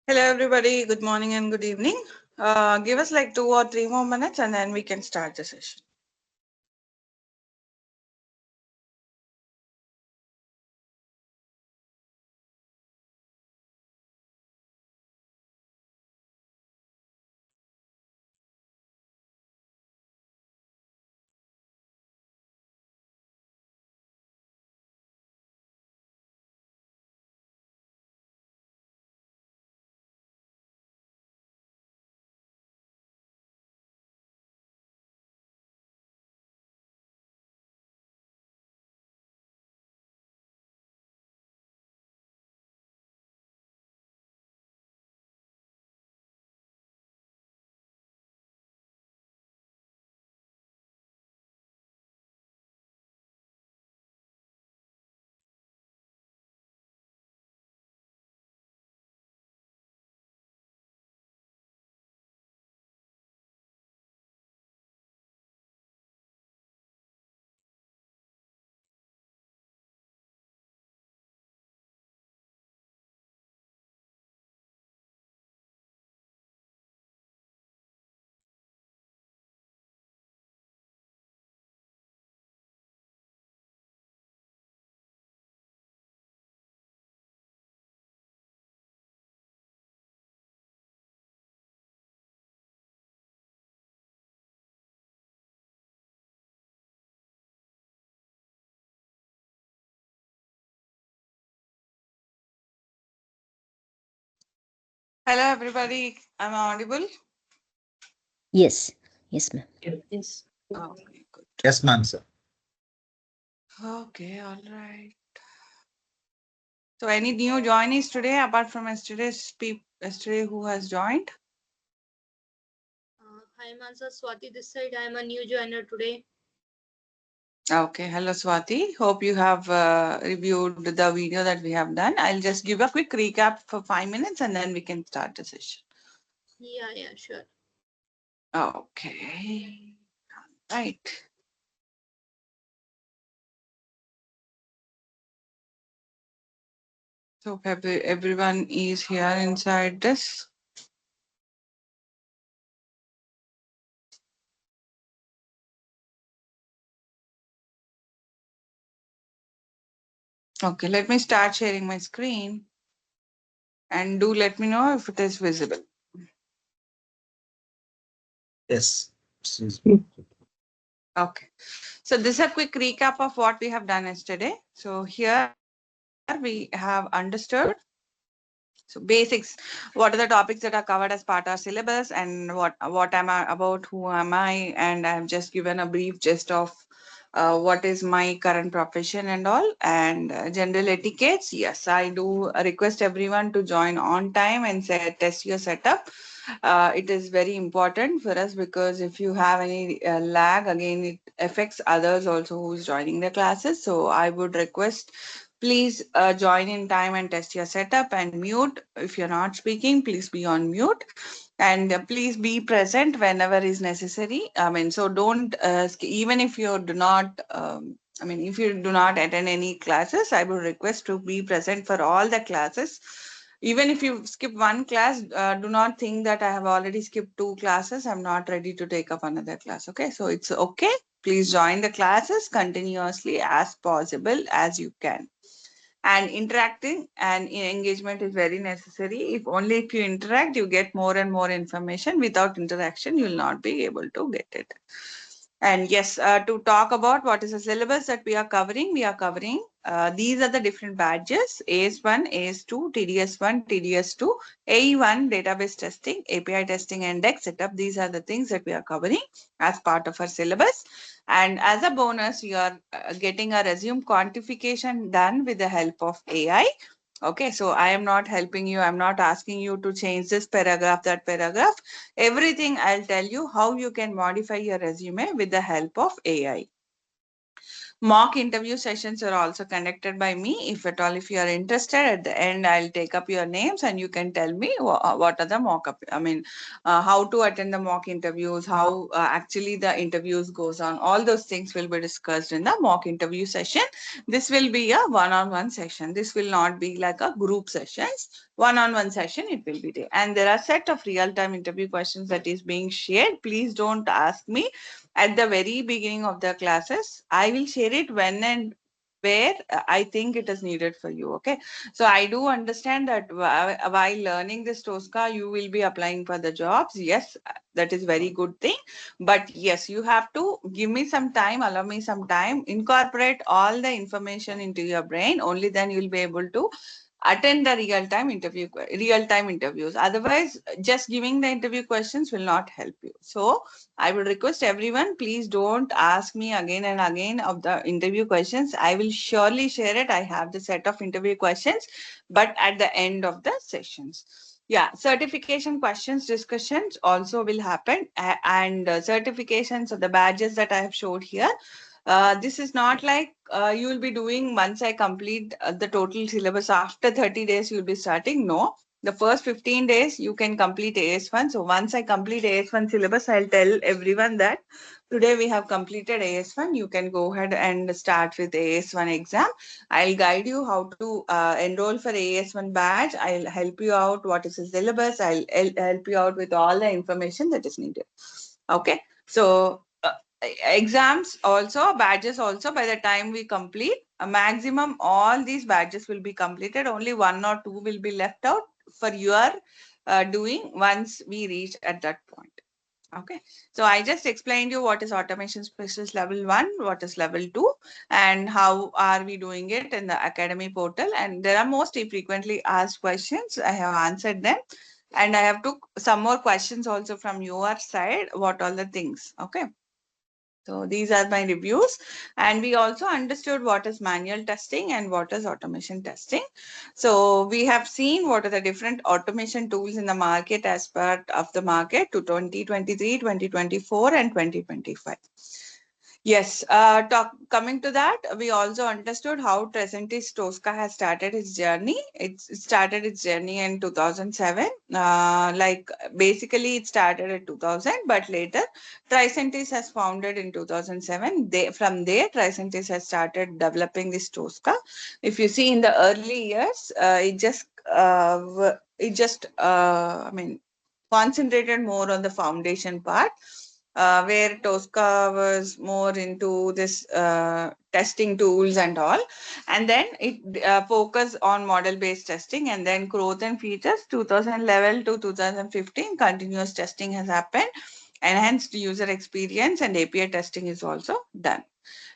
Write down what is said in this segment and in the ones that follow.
Hello, everybody. Good morning and good evening. Give us like 2 or 3 more minutes and then we can start the session. Hello, everybody. Am I audible? Yes. Yes, ma'am. Yes. Okay, good. Yes, ma'am, sir. Okay, all right. So any new joinees today apart from yesterday who has joined? Hi, Mansa. Swati this side. I am a new joiner today. Okay, hello Swati. Hope you have reviewed the video that we have done. I'll just give a quick recap for 5 minutes and then we can start the session. Yeah, sure. Okay, right. So everyone is here inside this. Okay, let me start sharing my screen and do let me know if it is visible. Yes. Okay, so this is a quick recap of what we have done yesterday. So here we have understood. So basics, what are the topics that are covered as part of our syllabus and what am I about, who am I, and I've just given a brief gist of what is my current profession and all, and general etiquettes. Yes, I do request everyone to join on time and test your setup. it is very important for us, because if you have any lag, again, it affects others also who's joining the classes. So I would request, please join in time and test your setup and mute. If you're not speaking, please be on mute. And please be present whenever is necessary. I mean, so don't, even if you do not, if you do not attend any classes, I would request to be present for all the classes. Even if you skip one class, do not think that I have already skipped 2 classes, I'm not ready to take up another class. Okay, so it's okay. Please join the classes continuously as possible as you can. And interacting and engagement is very necessary. If you interact, you get more and more information. Without interaction, you will not be able to get it. And yes, to talk about what is the syllabus that we are covering, these are the different badges: AS1, AS2, TDS1, TDS2, AE1, database testing, API testing, and deck setup. These are the things that we are covering as part of our syllabus. And as a bonus, you are getting a resume quantification done with the help of AI. Okay, so I am not helping you. I'm not asking you to change this paragraph, that paragraph. Everything I'll tell you how you can modify your resume with the help of AI. Mock interview sessions are also conducted by me. If you are interested, at the end, I'll take up your names and you can tell me what are the how to attend the mock interviews, how actually the interviews goes on. All those things will be discussed in the mock interview session. This will be a one-on-one session. This will not be like a group sessions. One-on-one session, it will be there. And there are set of real-time interview questions that is being shared. Please don't ask me at the very beginning of the classes. I will share it when and where I think it is needed for you. Okay. So I do understand that while learning this Tosca, you will be applying for the jobs. Yes, that is very good thing. But yes, you have to give me some time, allow me some time, incorporate all the information into your brain. Only then you will be able to attend the real-time interviews. Otherwise, just giving the interview questions will not help you. So I would request everyone, please don't ask me again and again of the interview questions. I will surely share it. I have the set of interview questions, but at the end of the sessions. Yeah, certification questions discussions also will happen, and certifications of the badges that I have showed here. This is not like you will be doing once I complete the total syllabus. After 30 days, you'll be starting. No, the first 15 days, you can complete AS1. So once I complete AS1 syllabus, I'll tell everyone that today we have completed AS1. You can go ahead and start with AS1 exam. I'll guide you how to enroll for AS1 badge. I'll help you out what is the syllabus. I'll help you out with all the information that is needed. Okay. So exams also, badges also, by the time we complete, a maximum all these badges will be completed. Only 1 or 2 will be left out for your doing once we reach at that point. Okay, so I just explained you what is automation specialist level 1, what is level 2, and how are we doing it in the academy portal. And there are most frequently asked questions. I have answered them, and I have took some more questions also from your side. What all the things? Okay. So these are my reviews, and we also understood what is manual testing and what is automation testing. So we have seen what are the different automation tools in the market as part of the market to 2023, 2024, and 2025. Yes, coming to that, we also understood how Tricentis Tosca has started its journey. It started its journey in 2007. Basically, it started at 2000, but later Tricentis has founded in 2007. From there, Tricentis has started developing this Tosca. If you see in the early years, concentrated more on the foundation part. Where Tosca was more into this testing tools and all. And then it focused on model-based testing, and then growth and features. 2011 to 2015, continuous testing has happened, enhanced user experience, and API testing is also done.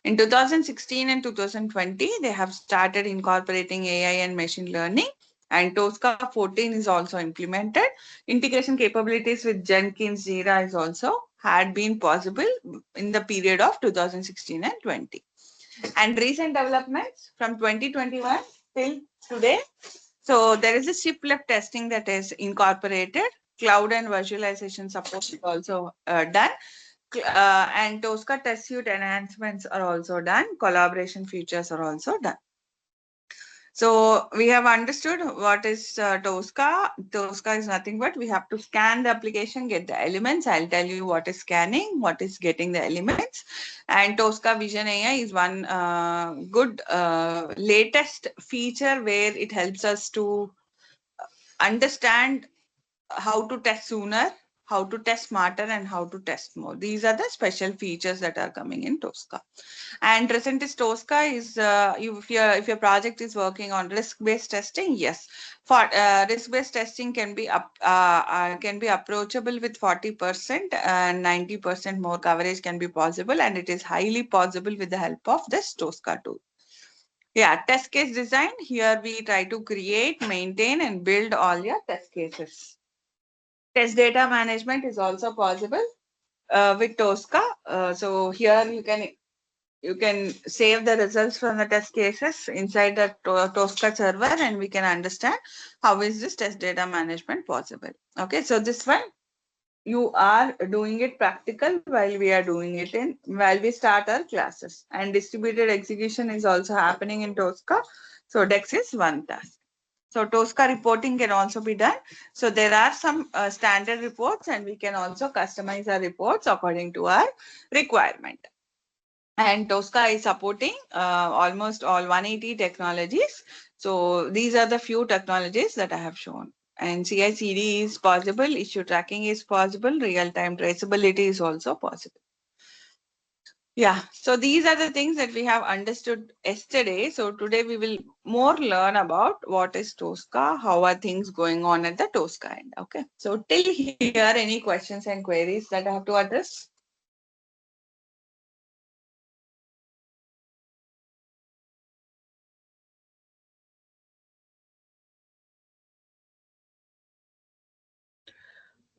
In 2016 and 2020, they have started incorporating AI and machine learning, and Tosca 14 is also implemented. Integration capabilities with Jenkins, Jira is also had been possible in the period of 2016 and 20. And recent developments from 2021 till today. So there is a shift left testing that is incorporated. cloud and visualization support is also done. And Tosca test suite enhancements are also done. Collaboration features are also done. So we have understood what is Tosca. Tosca is nothing but we have to scan the application, get the elements. I'll tell you what is scanning, what is getting the elements. And Tosca Vision AI is one good latest feature where it helps us to understand how to test sooner, how to test smarter, and how to test more. These are the special features that are coming in Tosca. And Tricentis Tosca is if your project is working on risk-based testing, yes, for risk-based testing can be approachable with 40% and 90% more coverage can be possible, and it is highly possible with the help of this Tosca tool. Yeah, test case design. Here we try to create, maintain, and build all your test cases. Test data management is also possible with Tosca. So here you can save the results from the test cases inside the Tosca server, and we can understand how is this test data management possible. Okay, so this one you are doing it practical while we are doing it while we start our classes, and distributed execution is also happening in Tosca. So DEX is one task. So Tosca reporting can also be done. So there are some standard reports, and we can also customize our reports according to our requirement. And Tosca is supporting almost all 180 technologies. So these are the few technologies that I have shown. And CI/CD is possible, issue tracking is possible, real-time traceability is also possible. Yeah, so these are the things that we have understood yesterday. So today we will more learn about what is Tosca, how are things going on at the Tosca end. Okay, so till here, any questions and queries that I have to address?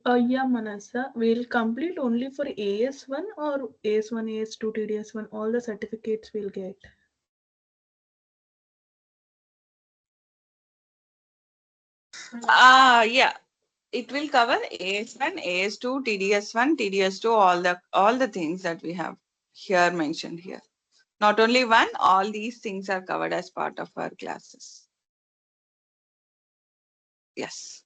Yeah, Manasa, we'll complete only for AS1 or AS1, AS2, TDS1, all the certificates we'll get. Yeah, it will cover AS1, AS2, TDS1, TDS2, all the things that we have here mentioned here. Not only one, all these things are covered as part of our classes. Yes.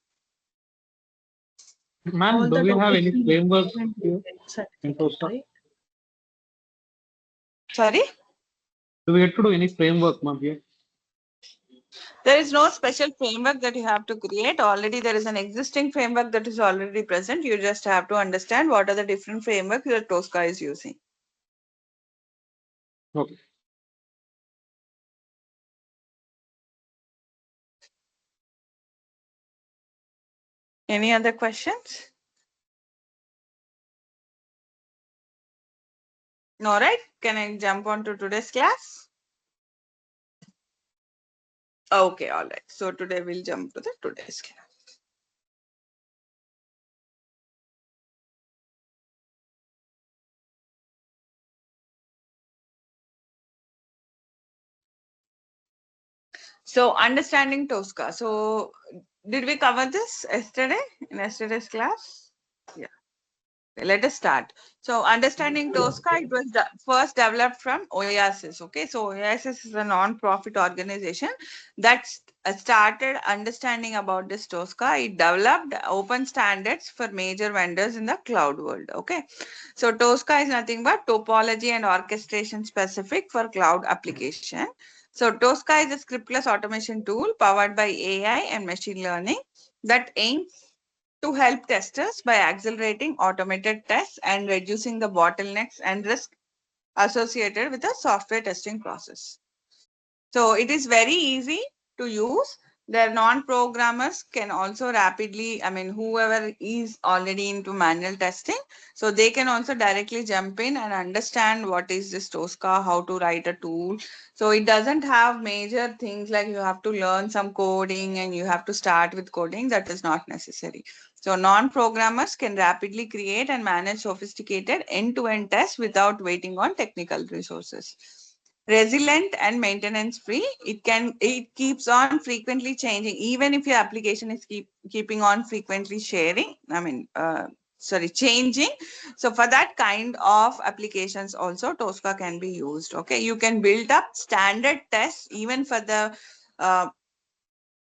Ma'am, do we have any framework here in Tosca? Right? Sorry? Do we have to do any framework, ma'am, here? There is no special framework that you have to create. Already there is an existing framework that is already present. You just have to understand what are the different frameworks that Tosca is using. Okay. Any other questions? No, right? Can I jump on to today's class? Okay, all right. So today we'll jump to the today's class. So understanding Tosca. So did we cover this yesterday in yesterday's class? Yeah. Let us start. So understanding Tosca, it was first developed from Oasis. Okay, so Oasis is a non-profit organization that started understanding about this Tosca. It developed open standards for major vendors in the cloud world. Okay, so Tosca is nothing but topology and orchestration specific for cloud application. So Tosca is a scriptless automation tool powered by AI and machine learning that aims to help testers by accelerating automated tests and reducing the bottlenecks and risk associated with the software testing process. So it is very easy to use. Their non-programmers can also rapidly, whoever is already into manual testing, so they can also directly jump in and understand what is this Tosca, how to write a tool. So it doesn't have major things like you have to learn some coding and you have to start with coding. That is not necessary. So non-programmers can rapidly create and manage sophisticated end-to-end tests without waiting on technical resources. resilient and maintenance free. It keeps on frequently changing, even if your application is keeping on frequently changing. So for that kind of applications also Tosca can be used. Okay, you can build up standard tests even for the uh,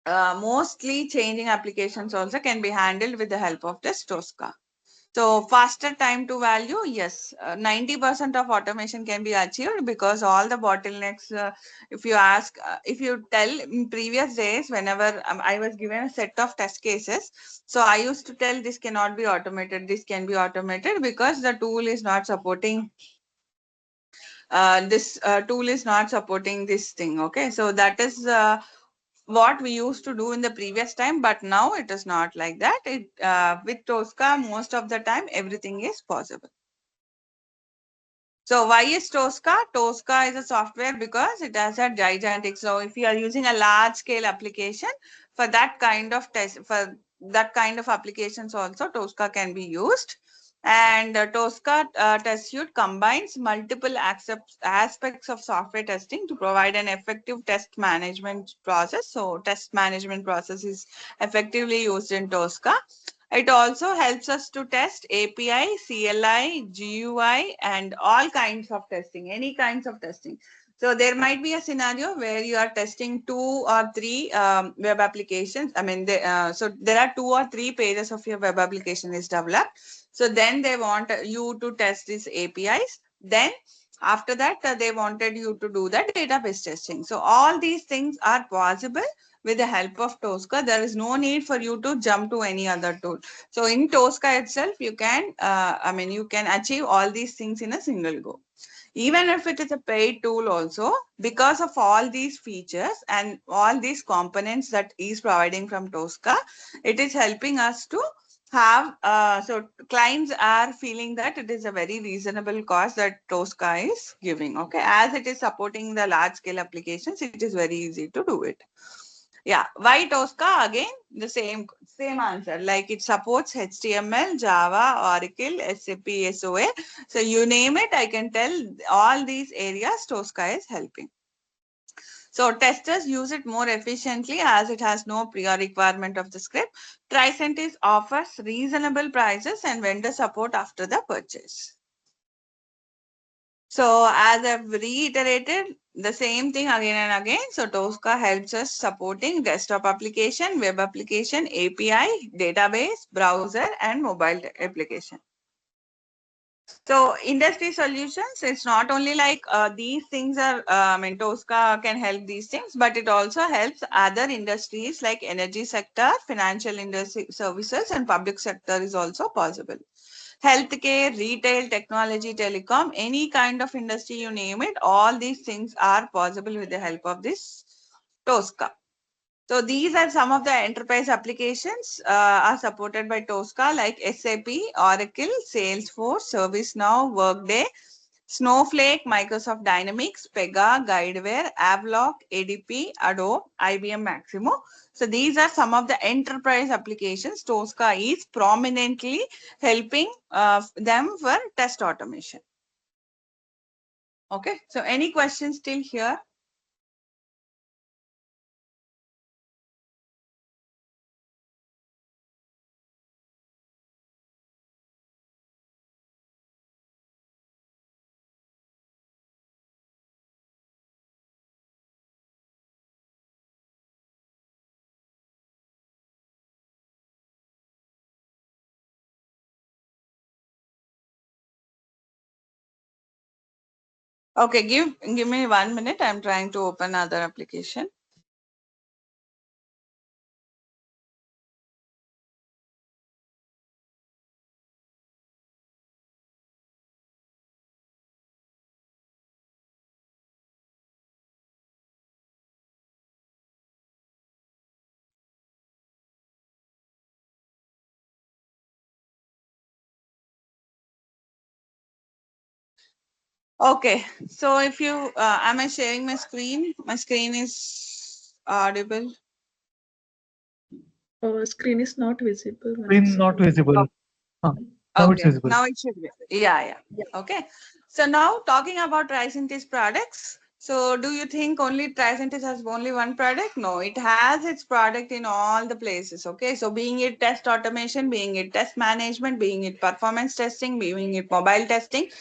mostly changing applications also can be handled with the help of this Tosca. So faster time to value, yes, 90% of automation can be achieved because all the bottlenecks, if you ask, if you tell in previous days, whenever I was given a set of test cases, so I used to tell this cannot be automated, this can be automated because the tool is not supporting this tool is not supporting this thing. Okay, so that is what we used to do in the previous time, but now it is not like that. With Tosca, most of the time everything is possible. So why is Tosca? Tosca is a software because it has a gigantic. So if you are using a large scale application for that kind of test, for that kind of applications also Tosca can be used. And Tosca test suite combines multiple aspects of software testing to provide an effective test management process. So test management process is effectively used in Tosca. It also helps us to test API, CLI, GUI, and all kinds of testing, any kinds of testing. So there might be a scenario where you are testing 2 or 3 web applications. So there are 2 or 3 pages of your web application is developed. So then they want you to test these APIs. Then after that, they wanted you to do the database testing. So all these things are possible with the help of Tosca. There is no need for you to jump to any other tool. So in Tosca itself, you can, you can achieve all these things in a single go. Even if it is a paid tool also, because of all these features and all these components that is providing from Tosca, it is helping us to have, so clients are feeling that it is a very reasonable cost that Tosca is giving. Okay, as it is supporting the large scale applications, it is very easy to do it. Yeah, why Tosca? Again, the same answer. Like it supports HTML, Java, Oracle, SAP, SOA. So you name it, I can tell all these areas Tosca is helping. So testers use it more efficiently as it has no prior requirement of the script. Tricentis offers reasonable prices and vendor support after the purchase. So as I've reiterated the same thing again and again. So Tosca helps us supporting desktop application, web application, API, database, browser, and mobile application. So industry solutions, it's not only like these things are, Tosca can help these things, but it also helps other industries like energy sector, financial industry services, and public sector is also possible. Healthcare, retail, technology, telecom, any kind of industry you name it, all these things are possible with the help of this Tosca. So these are some of the enterprise applications are supported by Tosca like SAP, Oracle, Salesforce, ServiceNow, Workday, Snowflake, Microsoft Dynamics, Pega, Guideware, Avlok, ADP, Adobe, IBM Maximo. So these are some of the enterprise applications Tosca is prominently helping them for test automation. Okay, so any questions still here? Okay, give me 1 minute. I'm trying to open other application. Okay, so if you, am I sharing my screen? My screen is audible. Screen is not visible. Screen not visible. Now it's Okay, visible. now it should be. Yeah. Okay. So now talking about Tricentis products. So do you think only Tricentis has only one product? No, it has its product in all the places. Okay, so being it test automation, being it test management, being it performance testing, being it mobile testing,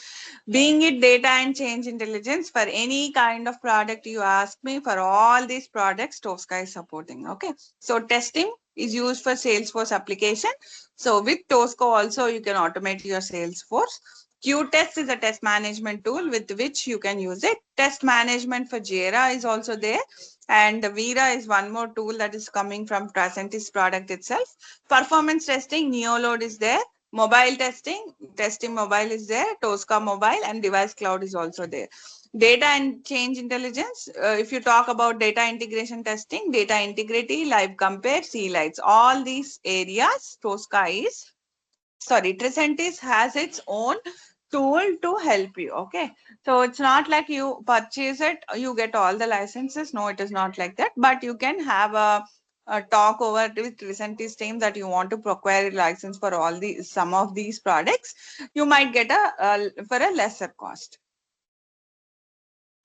being it data and change intelligence, for any kind of product you ask me, for all these products, Tosca is supporting. Okay, so testing is used for Salesforce application. So with Tosca also you can automate your Salesforce. Qtest is a test management tool with which you can use it. Test management for Jira is also there. And Vera is one more tool that is coming from Tricentis product itself. Performance testing, Neoload is there. Mobile testing, testing mobile is there. Tosca mobile and device cloud is also there. Data and change intelligence. If you talk about data integration testing, data integrity, live compare, C-lights, all these areas, Tosca is, sorry, Tricentis has its own tool to help you. Okay, so it's not like you purchase it, you get all the licenses. No, it is not like that. But you can have a talk over with Tricentis team that you want to procure a license for all the some of these products. You might get a for a lesser cost.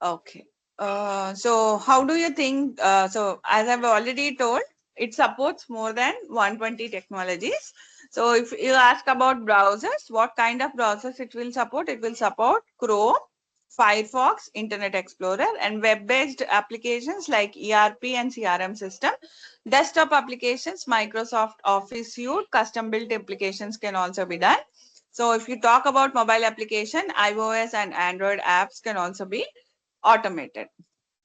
Okay. So how do you think? So as I've already told, it supports more than 120 technologies. So if you ask about browsers, what kind of browsers it will support? It will support Chrome, Firefox, Internet Explorer, and web-based applications like ERP and CRM system. Desktop applications, Microsoft Office Suite, custom-built applications can also be done. So if you talk about mobile application, iOS and Android apps can also be automated.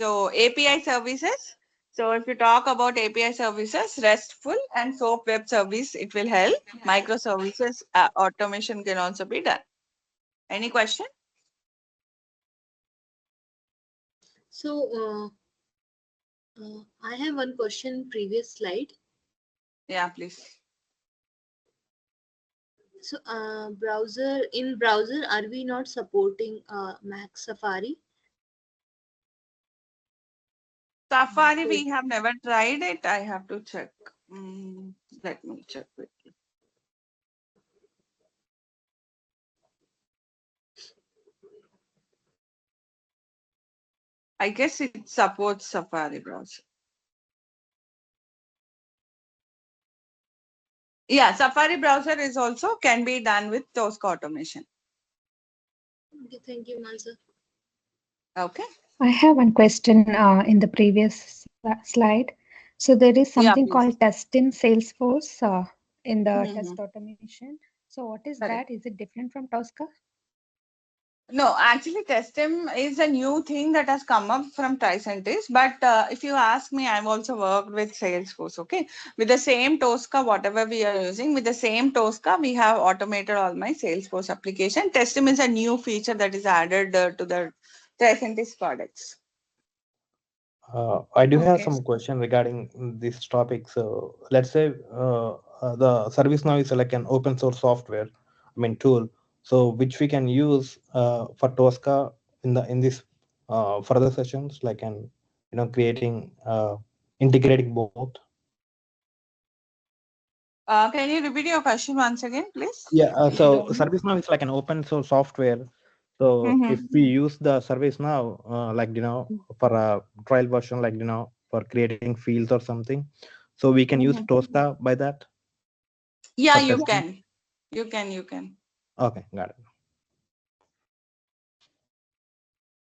So API services. So if you talk about API services, RESTful and SOAP web service, it will help. Microservices automation can also be done. Any question? So I have one question previous slide. Yeah, please. So browser, are we not supporting Mac Safari? Safari, we have never tried it. I have to check. Let me check quickly. I guess it supports Safari browser. Yeah, Safari browser is also can be done with Tosca automation. Okay, thank you, Mansa. Okay. I have one question in the previous slide. So there is Yeah, something please. called test in Salesforce in the Mhm. test automation. So what is Correct. that? Is it different from Tosca? No, actually, Testim is a new thing that has come up from Tricentis. But if you ask me, I've also worked with Salesforce. Okay, with the same Tosca, whatever we are using, with the same Tosca, we have automated all my Salesforce application. Testim is a new feature that is added to the Tricentis products. I do have Okay. some question regarding this topic. So let's say the ServiceNow is like an open source software, I mean tool. So which we can use for Tosca in this further sessions, like an creating integrating both. Can you repeat your question once again, please? Yeah. If you So don't mind. ServiceNow is like an open source software. So if we use the ServiceNow, like for a trial version, like for creating fields or something, so we can use Tosca by that. Yeah, For you testing? can. You can. Okay, got it.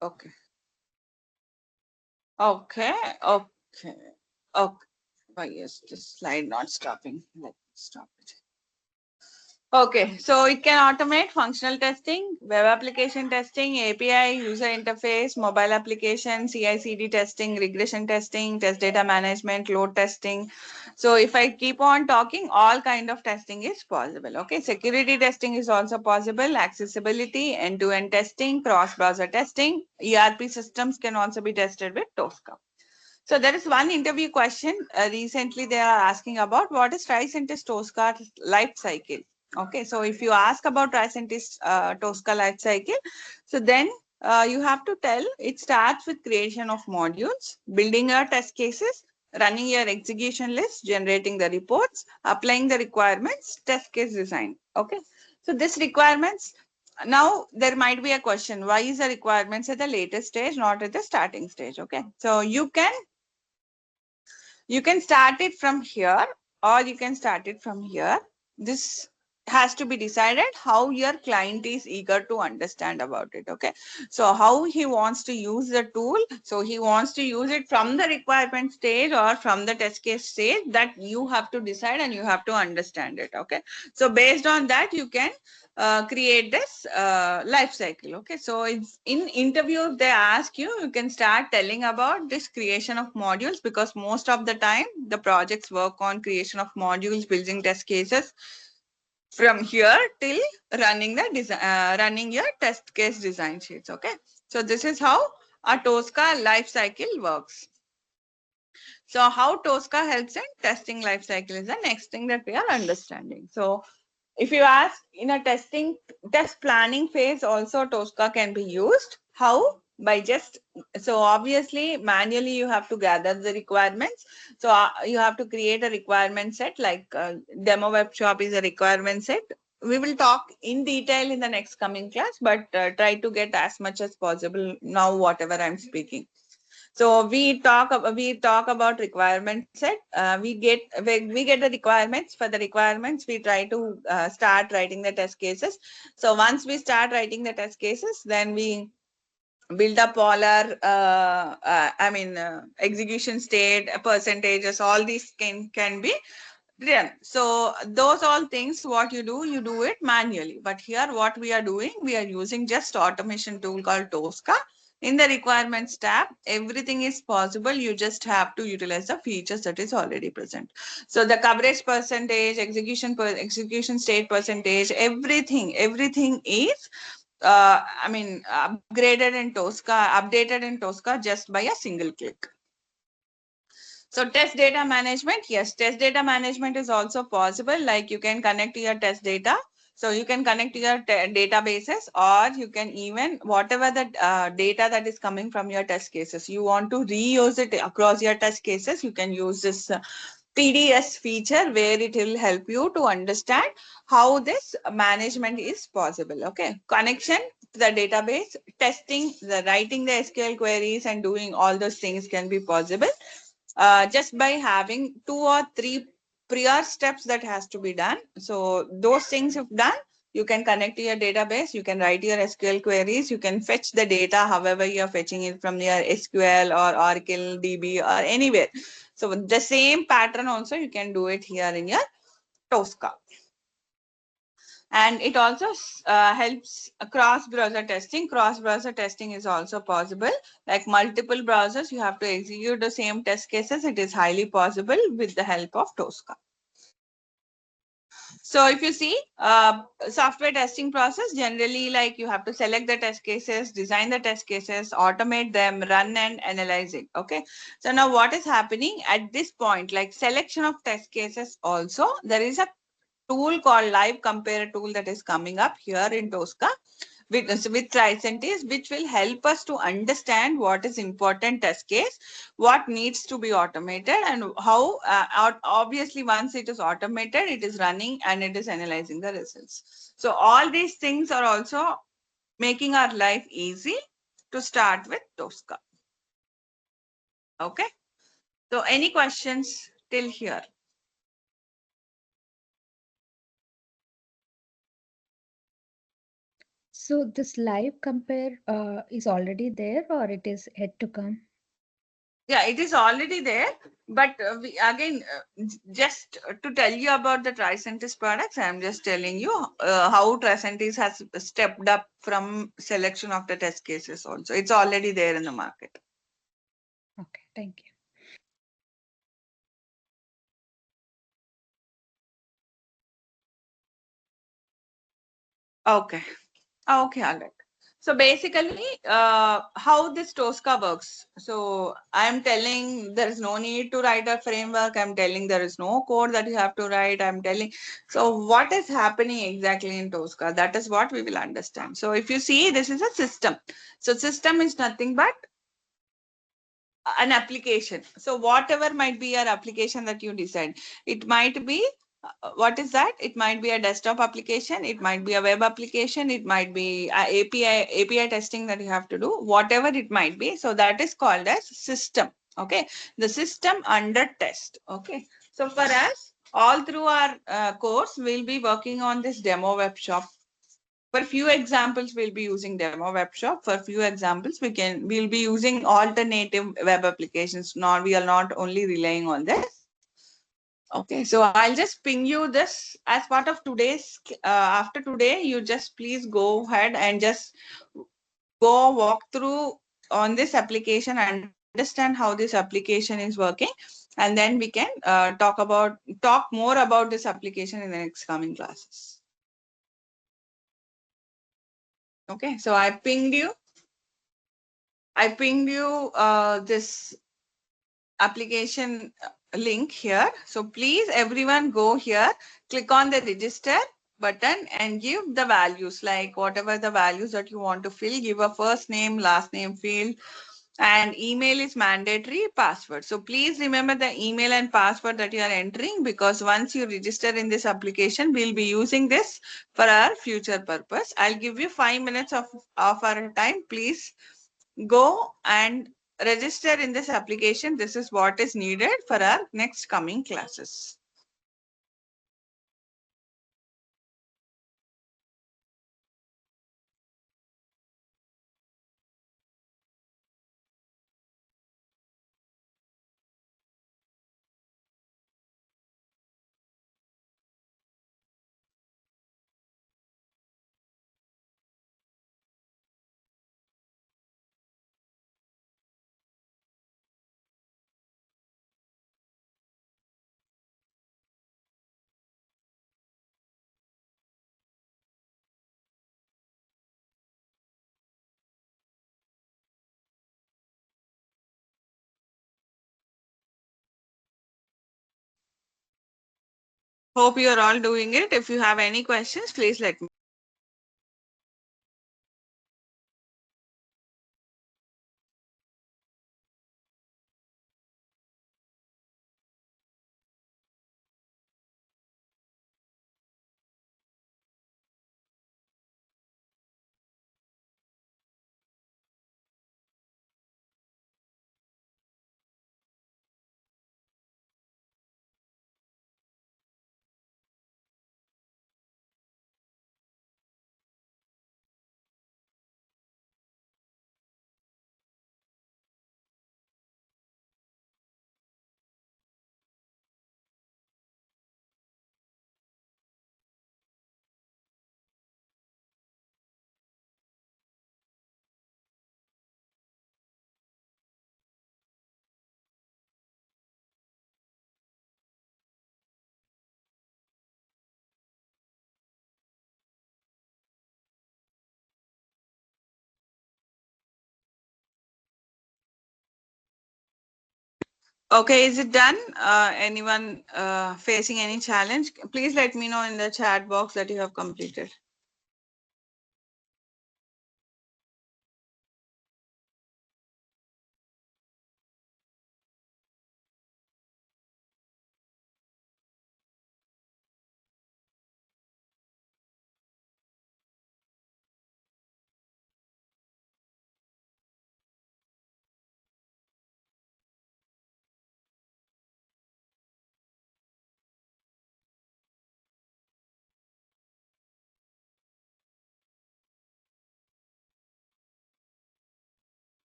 Okay. Okay. Okay. Okay. Why is this slide not stopping? Let me stop it. Okay, so it can automate functional testing, web application testing, API, user interface, mobile application, CI/CD testing, regression testing, test data management, load testing. So if I keep on talking, all kind of testing is possible. Okay, security testing is also possible, accessibility, end-to-end testing, cross-browser testing, ERP systems can also be tested with Tosca. So there is one interview question. Recently, they are asking about what is Tricentis Tosca life cycle. Okay, so if you ask about Tricentis Tosca life cycle, so then you have to tell it starts with creation of modules, building your test cases, running your execution list, generating the reports, applying the requirements, test case design. Okay, so this requirements now there might be a question, why is the requirements at the latest stage, not at the starting stage? Okay, so you can start it from here, or you can start it from here. This has to be decided how your client is eager to understand about it. Okay, so how he wants to use the tool. So he wants to use it from the requirement stage or from the test case stage, that you have to decide and you have to understand it. Okay, so based on that you can create this life cycle. Okay, so it's in interview, if they ask you, you can start telling about this creation of modules, because most of the time the projects work on creation of modules, building test cases from here till running the design, running your test case design sheets. Okay, so this is how a Tosca life cycle works. So how Tosca helps in testing life cycle is the next thing that we are understanding. So if you ask, in a test planning phase also Tosca can be used. How? By just, so obviously manually you have to gather the requirements. So you have to create a requirement set, like demo web shop is a requirement set. We will talk in detail in the next coming class, but try to get as much as possible now whatever I'm speaking. So we talk about requirement set. We get the requirements. For the requirements, we try to start writing the test cases. So once we start writing the test cases, then we build up all our execution state percentages. All these can be done. So those all things, what you do it manually. But here what we are doing, we are using just automation tool called Tosca. In the requirements tab, everything is possible. You just have to utilize the features that is already present. So the coverage percentage, execution state percentage, everything is updated in Tosca just by a single click. So test data management, yes, test data management is also possible. Like you can connect to your test data. So you can connect to your databases, or you can even, whatever the data that is coming from your test cases, you want to reuse it across your test cases, you can use this PDS feature, where it will help you to understand how this management is possible. Okay, connection to the database, testing, writing the SQL queries and doing all those things can be possible. Just by having 2 or 3 prior steps that has to be done. So those things if done, you can connect to your database, you can write your SQL queries, you can fetch the data however you are fetching it from your SQL or Oracle DB or anywhere. So the same pattern also you can do it here in your Tosca. And it also helps cross-browser testing. Cross-browser testing is also possible. Like multiple browsers, you have to execute the same test cases. It is highly possible with the help of Tosca. So if you see software testing process, generally like you have to select the test cases, design the test cases, automate them, run and analyze it. Okay. So now what is happening at this point, like selection of test cases also, there is a tool called Live Compare tool that is coming up here in Tosca with Tricentis, which will help us to understand what is important test case, what needs to be automated, and how obviously once it is automated, it is running and it is analyzing the results. So all these things are also making our life easy to start with Tosca. Okay. So any questions till here? So this live compare is already there, or it is yet to come? Yeah, it is already there, but we again just to tell you about the Tricentis products, I am just telling you how Tricentis has stepped up from selection of the test cases also. It's already there in the market. Okay, thank you. Okay. Okay, all right. So basically, how this Tosca works. So I'm telling there is no need to write a framework. I'm telling there is no code that you have to write. I'm telling. So what is happening exactly in Tosca? That is what we will understand. So if you see, this is a system. So system is nothing but an application. So whatever might be your application that you decide, it might be What is that? It might be a desktop application, it might be a web application, it might be a API testing that you have to do, whatever it might be. So that is called as system. Okay, the system under test. Okay, so for us, all through our course, we'll be working on this demo web shop. For few examples, we'll be using demo web shop. For few examples, we'll be using alternative web applications. We are not only relying on this. Okay, so I'll just ping you this as part of today's, after today, you just please go ahead and just go walk through on this application, understand how this application is working, and then we can talk more about this application in the next coming classes. Okay, so I pinged you this application link here. So please everyone go here, click on the register button and give the values, like whatever the values that you want to fill. Give a first name, last name field, and email is mandatory, password. So please remember the email and password that you are entering, because once you register in this application, we'll be using this for our future purpose. I'll give you 5 minutes of our time. Please go and register in this application. This is what is needed for our next coming classes. Hope you are all doing it. If you have any questions, please let me. Okay, is it done? Anyone facing any challenge? Please let me know in the chat box that you have completed.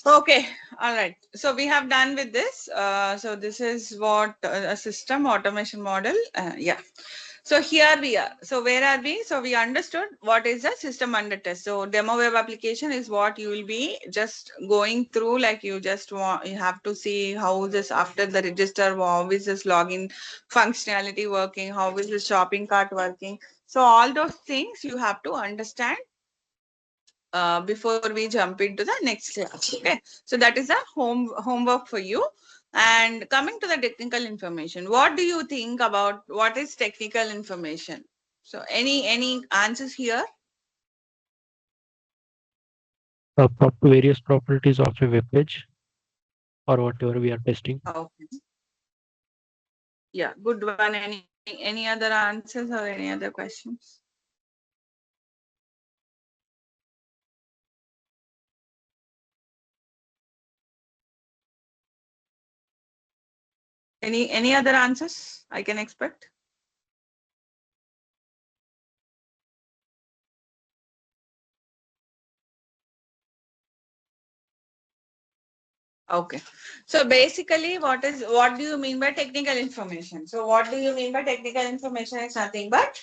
Okay, all right. So we have done with this. So this is what a system automation model. Yeah. So here we are. So where are we? So we understood what is the system under test. So demo web application is what you will be just going through. Like you have to see how this after the register, how is this login functionality working? How is the shopping cart working? So all those things you have to understand before we jump into the next class. Okay, so that is a homework for you. And coming to the technical information, what do you think about what is technical information? So any answers here? various properties of a web page or whatever we are testing. Okay. Yeah, good one. Any other answers or any other questions? Any other answers I can expect? Okay. So basically, what do you mean by technical information? So what do you mean by technical information is nothing but,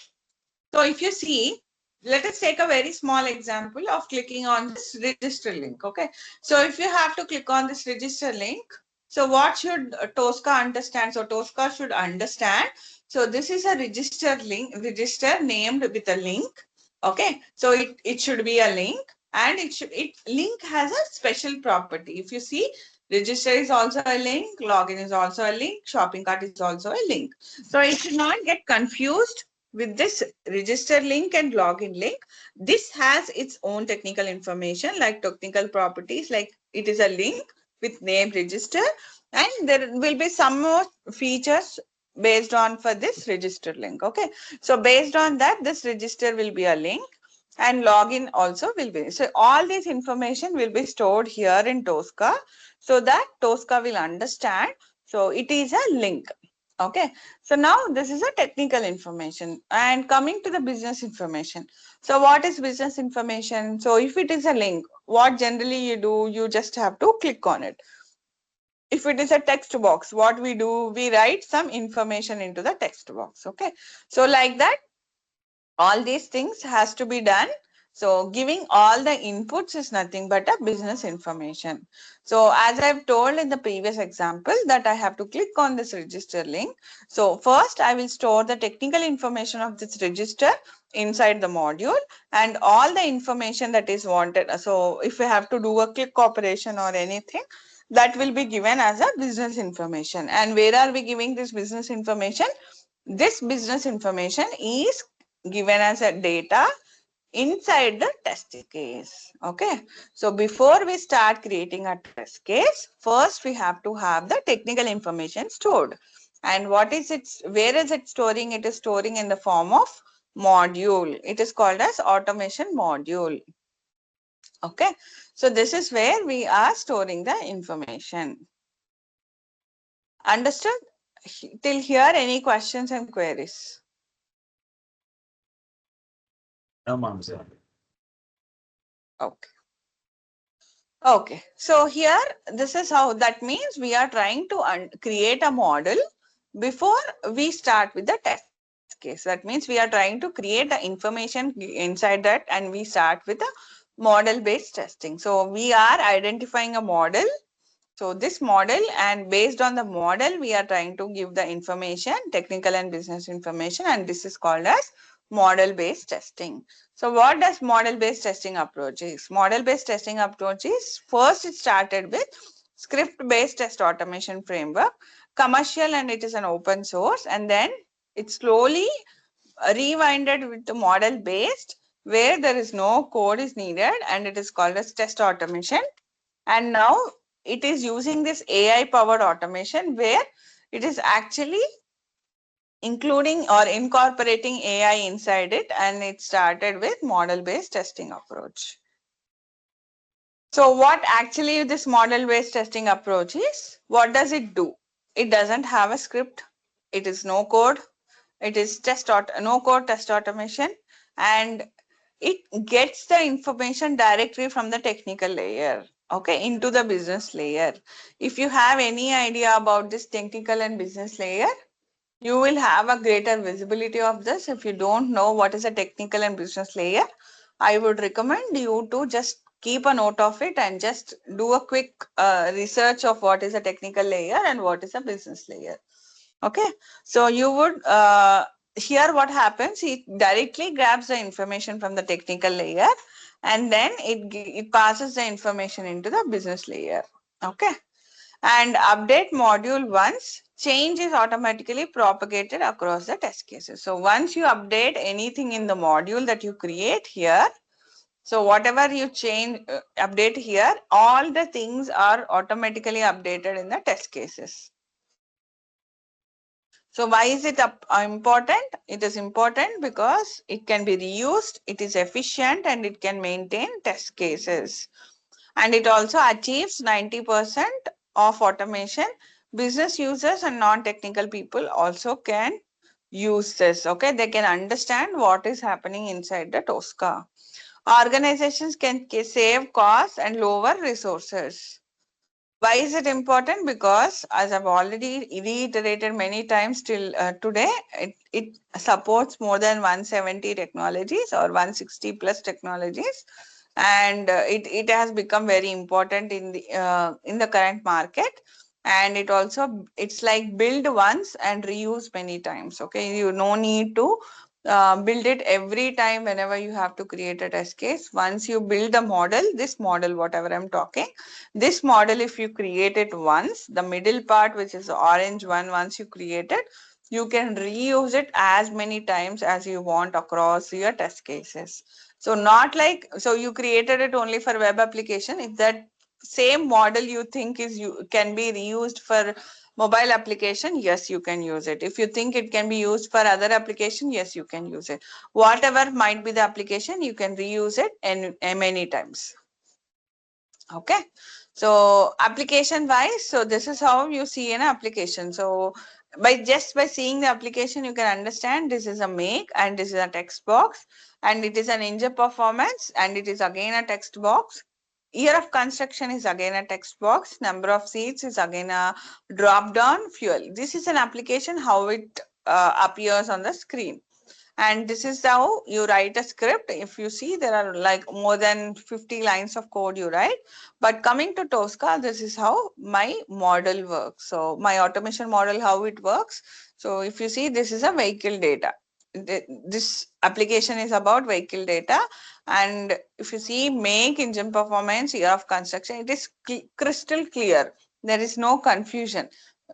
so if you see, let us take a very small example of clicking on this register link. Okay. So if you have to click on this register link, so what should Tosca understand? So Tosca should understand. So this is a register named with a link. Okay. So it should be a link, and link has a special property. If you see, register is also a link, login is also a link, shopping cart is also a link. So it should not get confused with this register link and login link. This has its own technical information, like technical properties, like it is a link with name register, and there will be some more features based on for this register link. Okay. So based on that, this register will be a link, and login also will be. So all this information will be stored here in Tosca, so that Tosca will understand. So it is a link. Okay. So now this is a technical information, and coming to the business information. So what is business information? So if it is a link, what generally you do, you just have to click on it. If it is a text box, what we do, we write some information into the text box. Okay. So like that, all these things has to be done. So giving all the inputs is nothing but a business information. So as I've told in the previous example that I have to click on this register link. So first I will store the technical information of this register inside the module, and all the information that is wanted. So if we have to do a click operation or anything, that will be given as a business information. And where are we giving this business information? This business information is given as a data inside the test case. Okay. So before we start creating a test case, first we have to have the technical information stored. And what is it? Where is it storing? It is storing in the form of module. It is called as automation module. Okay. So this is where we are storing the information. Understood? Till here, any questions and queries? No, ma'am, sir. Okay. Okay. So here, this is how, that means we are trying to create a model before we start with the test case. That means we are trying to create the information inside that, and we start with the model based testing. So we are identifying a model. So this model, and based on the model, we are trying to give the information, technical and business information, and this is called as model based testing. So what does model based testing approach is? Model based testing approach is, first it started with script based test automation framework, commercial, and it is an open source, and then it slowly rewinded with the model based, where there is no code is needed, and it is called as test automation. And now it is using this AI powered automation, where it is actually including or incorporating AI inside it, and it started with model based testing approach. So what actually this model based testing approach is? What does it do? It doesn't have a script. It is no code. It is no code test automation, and it gets the information directly from the technical layer, okay, into the business layer. If you have any idea about this technical and business layer, you will have a greater visibility of this. If you don't know what is a technical and business layer, I would recommend you to just keep a note of it and just do a quick research of what is a technical layer and what is a business layer. Okay. So you would, here what happens, it directly grabs the information from the technical layer, and then it passes the information into the business layer. Okay. And update module once, change is automatically propagated across the test cases. So once you update anything in the module that you create here, So whatever you change, update here, all the things are automatically updated in the test cases. So why is it important? It is important because it can be reused, it is efficient, and it can maintain test cases. And it also achieves 90% of automation. Business users and non-technical people also can use this. Okay, they can understand what is happening inside the Tosca. Organizations can save costs and lower resources. Why is it important? Because as I've already reiterated many times till today, it supports more than 170 technologies or 160 plus technologies, and it has become very important in the current market. And it also, it's like build once and reuse many times. Okay, you no need to build it every time whenever you have to create a test case. Once you build the model, this model, whatever I'm talking, this model, if you create it once, the middle part, which is the orange one, once you create it, you can reuse it as many times as you want across your test cases. So not like, so you created it only for web application. If that same model you think is you can be reused for mobile application, yes, you can use it. If you think it can be used for other application, yes, you can use it. Whatever might be the application, you can reuse it and many times. Okay, so application wise, so this is how you see an application. So by seeing the application, you can understand this is a make and this is a text box, and it is an engine performance, and it is again a text box. Year of construction is again a text box. Number of seats is again a drop down. Fuel. This is an application, how it appears on the screen. And this is how you write a script. If you see, there are like more than 50 lines of code you write. But coming to Tosca, this is how my model works. So my automation model, how it works. So if you see, this is a vehicle data. This application is about vehicle data. And if you see make, engine performance, year of construction, it is crystal clear. There is no confusion.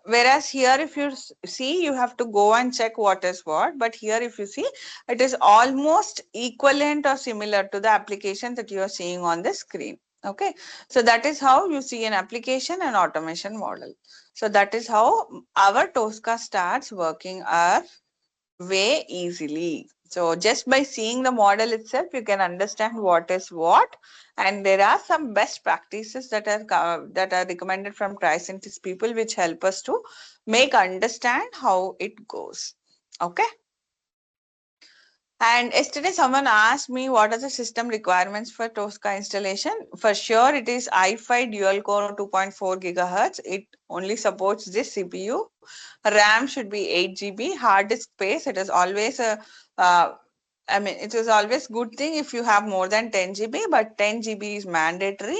Whereas here, if you see, you have to go and check what is what. But here, if you see, it is almost equivalent or similar to the application that you are seeing on the screen. Okay, so that is how you see an application and automation model. So that is how our Tosca starts working our way easily. So just by seeing the model itself, you can understand what is what, and there are some best practices that are recommended from Tricentis people, which help us to make understand how it goes. Okay. And yesterday someone asked me what are the system requirements for Tosca installation. For sure, it is i5 dual core 2.4 gigahertz. It only supports this CPU. RAM should be 8 GB. Hard disk space, it is always a, it is always good thing if you have more than 10 GB, but 10 GB is mandatory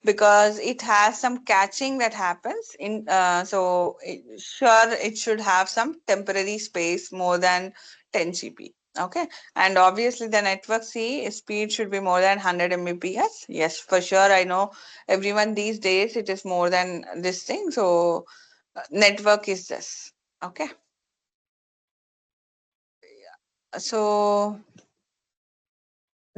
because it has some catching that happens in. Sure, it should have some temporary space more than 10 GB. Okay, and obviously the network speed should be more than 100 Mbps. Yes, for sure. I know everyone these days it is more than this thing. So network is this. Okay. So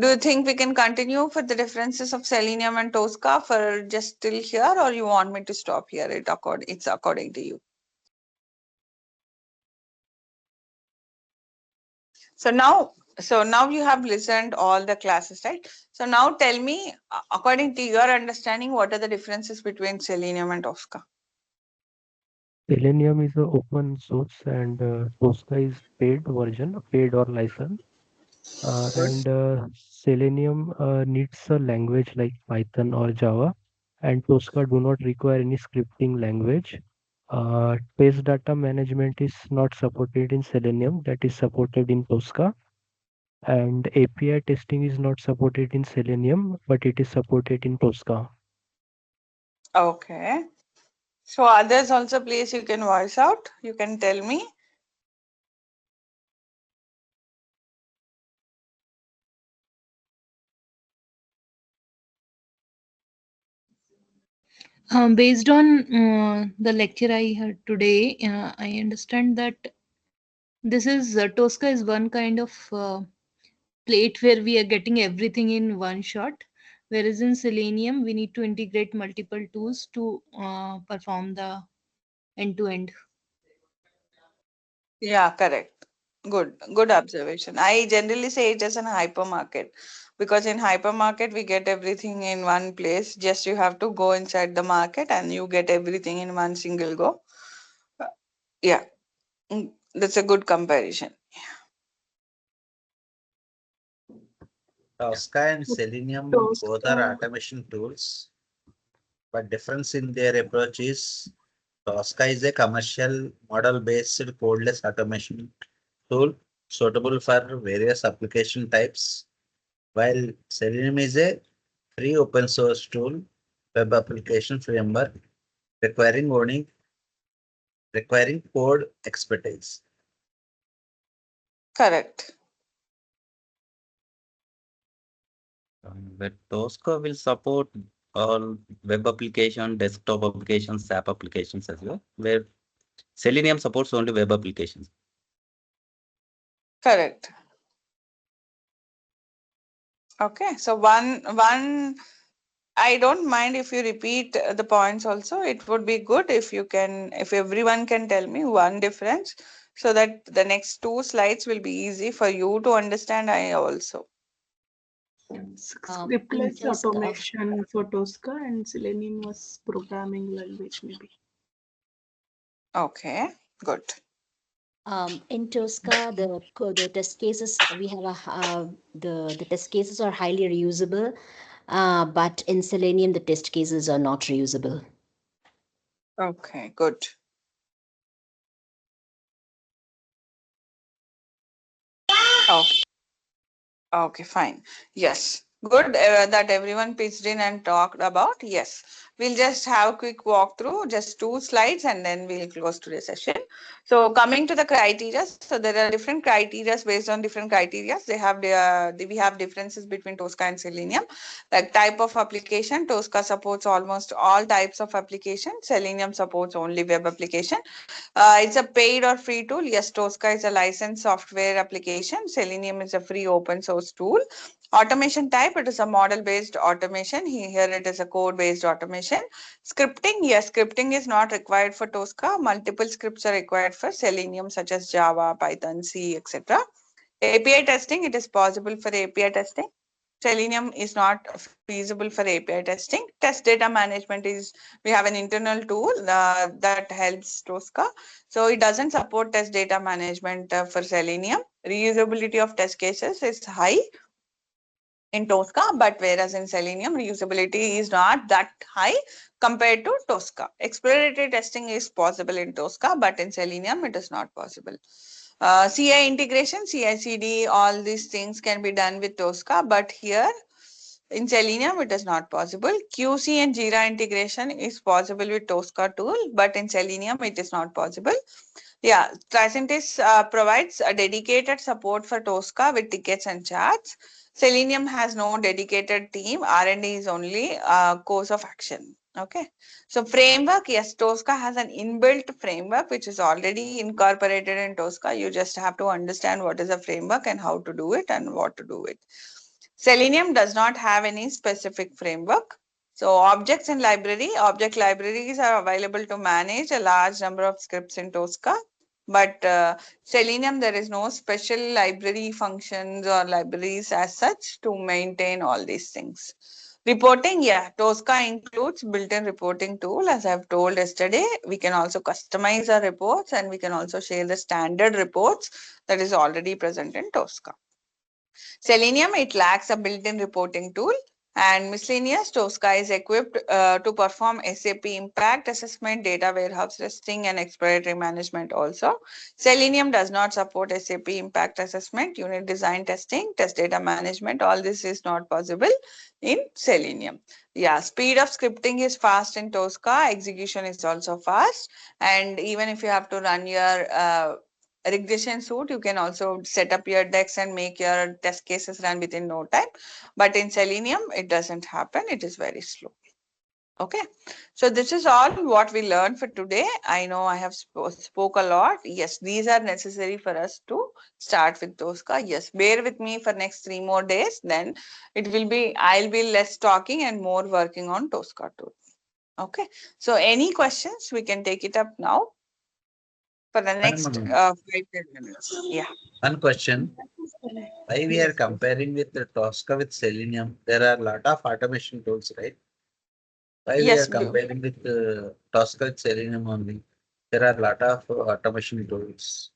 do you think we can continue for the differences of Selenium and Tosca for just till here, or you want me to stop here? It's according to you. So now you have listened all the classes, right? So now tell me, according to your understanding, what are the differences between Selenium and Tosca? Selenium is an open source and Tosca is paid version, paid or license. And Selenium needs a language like Python or Java, and Tosca do not require any scripting language. Test data management is not supported in Selenium, that is supported in Tosca. And API testing is not supported in Selenium, but it is supported in Tosca. Okay. So others also, please, you can voice out. You can tell me. Based on the lecture I heard today, I understand that this is Tosca is one kind of plate where we are getting everything in one shot. Whereas in Selenium, we need to integrate multiple tools to perform the end-to-end. Yeah, correct. Good observation. I generally say it as an hypermarket because in hypermarket we get everything in one place. Just you have to go inside the market and you get everything in one single go. Uh, Yeah, that's a good comparison. Tosca and Selenium both are Tosca. automation tools, but difference in their approach is Tosca is a commercial model-based codeless automation tool suitable for various application types, while Selenium is a free open source tool web application framework requiring owning requiring code expertise. Correct. But Tosca will support all web application, desktop applications, app applications as well, where Selenium supports only web applications. Correct. Okay, so one I don't mind if you repeat the points also. It would be good if you can, if everyone can tell me one difference so that the next two slides will be easy for you to understand. I also. In Scriptless Tosca, automation for Tosca and Selenium was programming language maybe. Okay, good. in Tosca, the test cases we have the test cases are highly reusable, but in Selenium the test cases are not reusable. Okay, good. Okay. Okay, fine. Yes, good that everyone pitched in and talked about. Yes, we'll just have a quick walkthrough, just two slides, and then we'll close today's session. So coming to the criteria, so there are different criteria based on different criteria. They have we have differences between Tosca and Selenium. Like type of application, Tosca supports almost all types of application. Selenium supports only web application. It's a paid or free tool. Yes, Tosca is a licensed software application. Selenium is a free open source tool. Automation type, it is a model based automation. Here it is a code based automation. Scripting, yes, scripting is not required for Tosca. Multiple scripts are required for Selenium, such as Java, Python, C, etc. API testing, it is possible for API testing. Selenium is not feasible for API testing. Test data management is, we have an internal tool that helps Tosca. So it doesn't support test data management for Selenium. Reusability of test cases is high in Tosca, but whereas in Selenium, reusability is not that high compared to Tosca. Exploratory testing is possible in Tosca, but in Selenium, it is not possible. CI integration, CI/CD, all these things can be done with Tosca, but here in Selenium, it is not possible. QC and Jira integration is possible with Tosca tool, but in Selenium, it is not possible. Yeah, Tricentis provides a dedicated support for Tosca with tickets and charts. Selenium has no dedicated team. R&D is only a course of action. Okay. So framework, yes, Tosca has an inbuilt framework which is already incorporated in Tosca. You just have to understand what is a framework and how to do it and what to do it. Selenium does not have any specific framework. So objects in library, object libraries are available to manage a large number of scripts in Tosca. But Selenium, there is no special library functions or libraries as such to maintain all these things. Reporting, yeah, Tosca includes built-in reporting tool. As I've told yesterday, we can also customize our reports and we can also share the standard reports that is already present in Tosca. Selenium, it lacks a built-in reporting tool, and miscellaneous Tosca is equipped to perform SAP impact assessment, data warehouse testing, and exploratory management also. Selenium does not support SAP impact assessment, unit design testing, test data management. All this is not possible in Selenium. Yeah, speed of scripting is fast in Tosca. Execution is also fast. And even if you have to run your regression suite, you can also set up your decks and make your test cases run within no time. But in Selenium, it doesn't happen. It is very slow. Okay, so this is all what we learned for today. I know I have spoke a lot. Yes, these are necessary for us to start with Tosca. Yes, bear with me for next 3 more days. Then it will be, I'll be less talking and more working on Tosca tool. Okay, so any questions, we can take it up now for the next Ma'am, 5-10 minutes. Yeah. one question. Why we are comparing with the Tosca with Selenium? There are a lot of automation tools, right? Why we are Yes, comparing with Tosca with Selenium only? There are a lot of automation tools.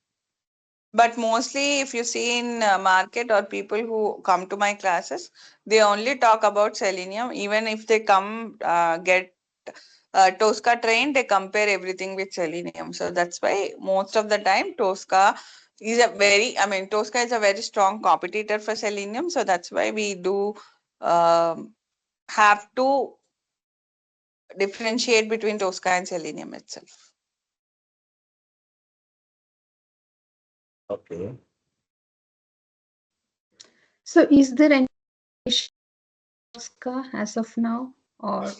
but mostly if you see in market or people who come to my classes, they only talk about Selenium. Even if they come get Tosca trained, they compare everything with Selenium. So that's why most of the time Tosca is a very, I mean, Tosca is a very strong competitor for Selenium. So that's why we do have to differentiate between Tosca and Selenium itself. Okay. So is there any Tosca as of now, or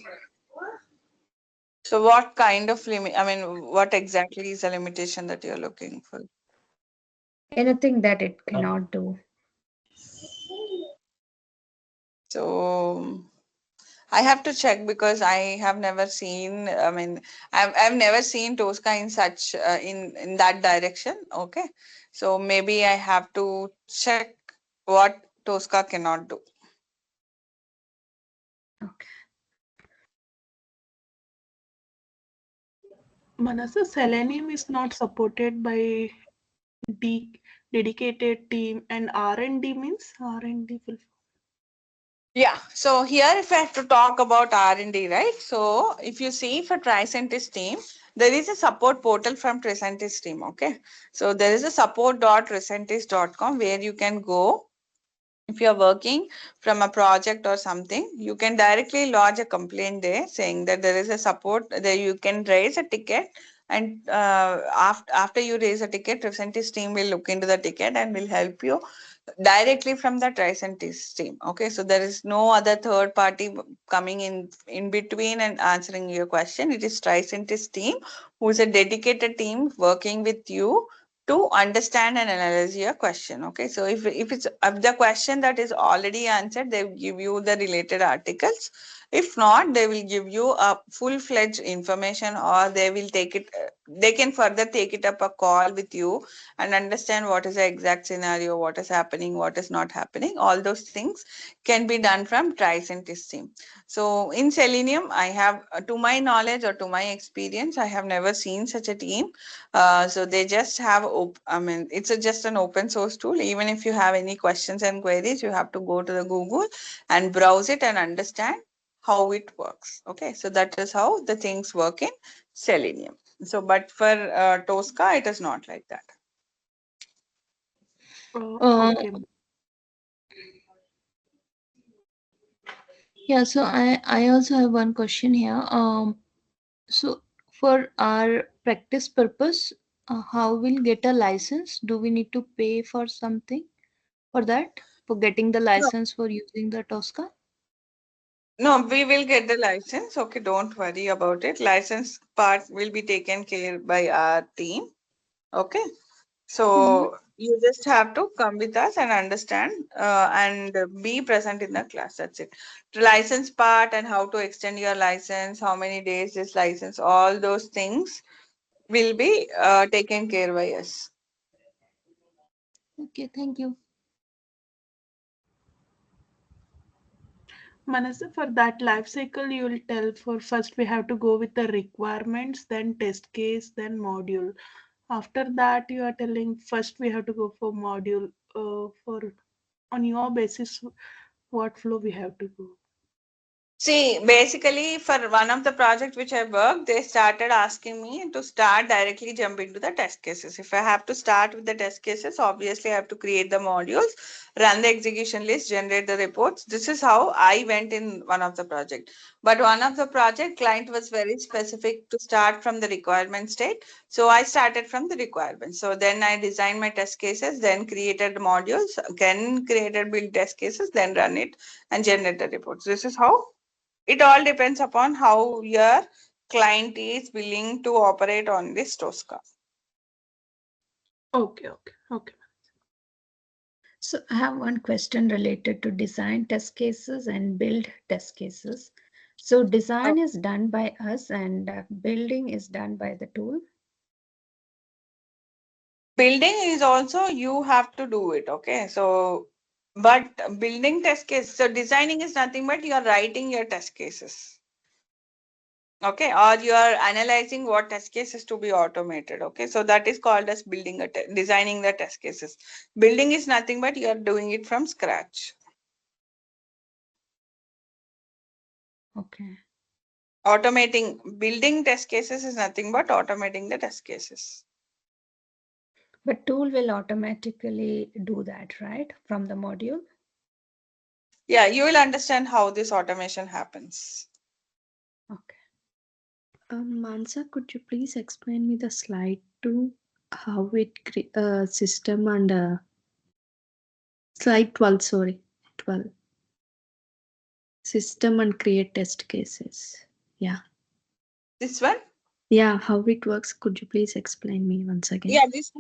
So what kind of limit, I mean, what exactly is the limitation that you're looking for? anything that it cannot do? So I have to check because I have never seen, I mean, I've never seen Tosca in such, in that direction. Okay. So maybe I have to check what Tosca cannot do. Okay. Manasa, Selenium is not supported by dedicated team, and R&D means R&D will. Yeah. So here, if I have to talk about R&D, right? So if you see for Tricentis team, there is a support portal from Tricentis team. Okay. So there is a support.tricentis.com where you can go. If you are working from a project or something, you can directly lodge a complaint there saying that there is a support there. You can raise a ticket, and after you raise a ticket, Tricentis team will look into the ticket and will help you directly from the Tricentis team. Okay, so there is no other third party coming in between and answering your question. It is Tricentis team who is a dedicated team working with you to understand and analyze your question. Okay, so if the question that is already answered, they will give you the related articles. If not, they will give you a full-fledged information, or they will take it, they can further take it up a call with you and understand what is the exact scenario, what is happening, what is not happening. All those things can be done from Tricentis team. So in Selenium, I have, to my knowledge or to my experience, I have never seen such a team. So they just have, I mean, it's just an open source tool. Even if you have any questions and queries, you have to go to the Google and browse it and understand how it works. Okay, so that is how the things work in Selenium. So, but for Tosca, it is not like that. Okay. Yeah, so I also have one question here. So for our practice purpose, how we'll get a license? Do we need to pay for something for that? For getting the license for using the Tosca? No, we will get the license. Okay, don't worry about it. License part will be taken care by our team. Okay, so you just have to come with us and understand and be present in the class. That's it. The license part and how to extend your license, how many days this license, all those things will be taken care by us. Okay, thank you. Manasa, for that life cycle, you will tell for first we have to go with the requirements, then test case, then module. After that, you are telling first we have to go for module. For on your basis, what flow we have to go. See, basically for one of the projects which I worked, they started asking me to start directly jump into the test cases. If I have to start with the test cases, obviously I have to create the modules, run the execution list, generate the reports. This is how I went in one of the project. But one of the project client was very specific to start from the requirement state. So I started from the requirement. So then I designed my test cases, then created modules, then created build test cases, then run it and generate the reports. This is how It all depends upon how your client is willing to operate on this Tosca. Okay. So I have one question related to design test cases and build test cases. So design is done by us and building is done by the tool. Building is also you have to do it. Okay. So, but building test case, so designing is nothing but you are writing your test cases. Okay, or you are analyzing what test cases to be automated. Okay, so that is called as building designing the test cases. Building is nothing but you are doing it from scratch. Okay. Building test cases is nothing but automating the test cases. But tool will automatically do that, right? From the module? Yeah, you will understand how this automation happens. Okay. Mansa, could you please explain me the slide 2, how it system and slide 12, sorry, 12. System and create test cases. Yeah. This one? Yeah, how it works. Could you please explain me once again? Yeah, this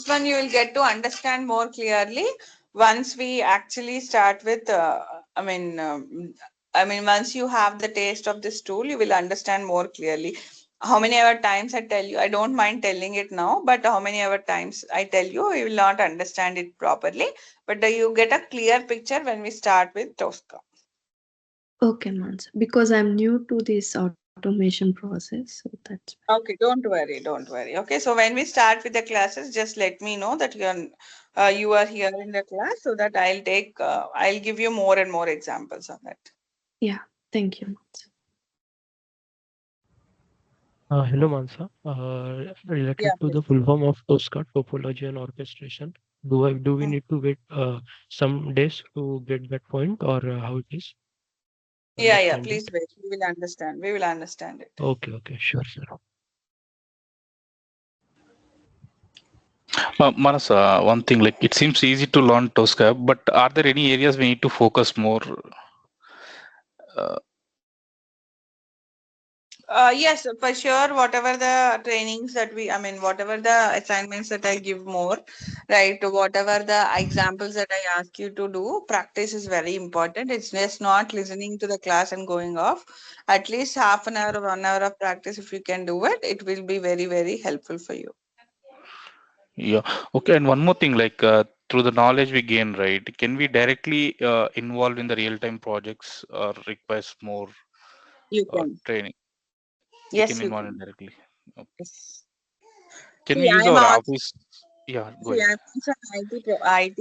one you will get to understand more clearly once we actually start with, once you have the taste of this tool, you will understand more clearly. How many ever times I tell you, I don't mind telling it now, but how many ever times I tell you, you will not understand it properly. But you get a clear picture when we start with Tosca. Okay, Mansa, because I'm new to this automation process, so that's why. Okay, don't worry. Okay, so when we start with the classes, just let me know that you are here in the class, so that I'll give you more and more examples on that. Yeah, thank you, Mansa. Hello, Mansa. Related Yeah, to please. the full form of Tosca, topology and orchestration, do we need to wait some days to get that point, or how it is? Yeah, Understand please it? wait. We will understand. We will understand it. Okay, sure. Manas, one thing, like it seems easy to learn Tosca, but are there any areas we need to focus more? Yes, for sure. Whatever the trainings that whatever the assignments that I give more, right? Whatever the examples that I ask you to do, practice is very important. It's just not listening to the class and going off. At least half an hour or 1 hour of practice, if you can do it, it will be very, very helpful for you. Yeah. Okay. And one more thing, like through the knowledge we gain, right? Can we directly involve in the real-time projects or request more You can. training? We Yes, can you involve it can. directly. Okay. Yes. Can See, we use I'm our also office? Yeah, go See, ahead. I'm also an IT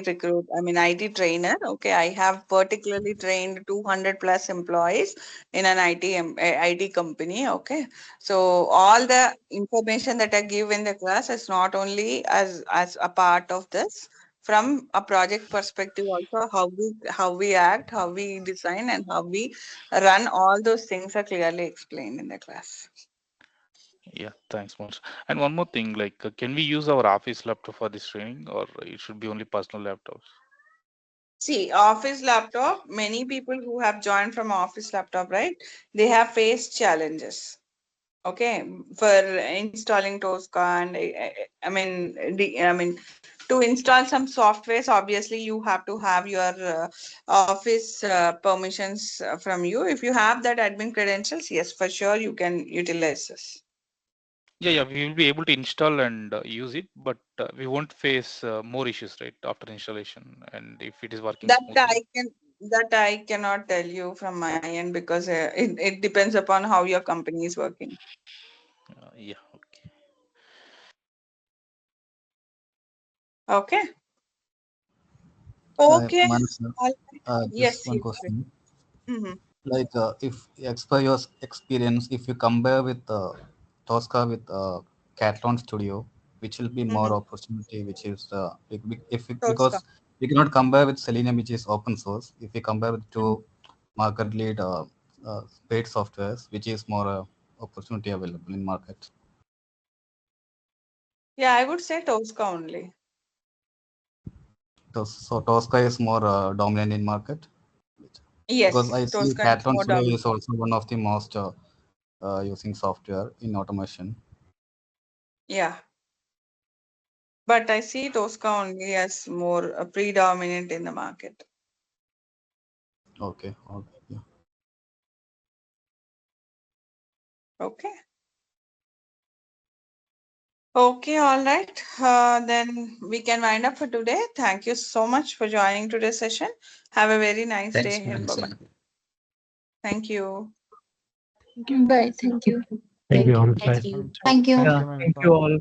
recruit. IT trainer. Okay, I have particularly trained 200 plus employees in an IT company. Okay, so all the information that I give in the class is not only as a part of this. From a project perspective, also how we act, how we design, and how we run. All those things are clearly explained in the class. Yeah, thanks, Mons. And one more thing, like, can we use our office laptop for this training, or it should be only personal laptops? See, office laptop, many people who have joined from office laptop, right? They have faced challenges. Okay, for installing Tosca and to install some softwares, obviously you have to have your office permissions from you. If you have that admin credentials, yes, for sure you can utilize this. Yeah, we will be able to install and use it, but we won't face more issues, right, after installation, and if it is working That smoothly. I cannot tell you from my end because it depends upon how your company is working. Yeah, okay. Okay. Okay. Manas, Yes, just one yes. Please. question. Mm-hmm. Like, if expert your experience, if you compare with Tosca with Catalan Studio, which will be more Mm-hmm. opportunity, which is Tosca. because we cannot compare with Selenium, which is open source. If we compare with two market lead paid softwares, which is more opportunity available in market. Yeah, I would say Tosca only. So Tosca is more dominant in market. Yes, Because I see Tosca is Patron more Studio dominant. is also one of the most using software in automation. Yeah. But I see Tosca only as more predominant in the market. Okay. Yeah. Okay. Okay, all right. Then we can wind up for today. Thank you so much for joining today's session. Have a very nice Thanks, day and Mansa. bye-bye. Thank you. Thank you. Bye. Thank you. Thank you all. Thank Bye. you. Thank you. Thank you all.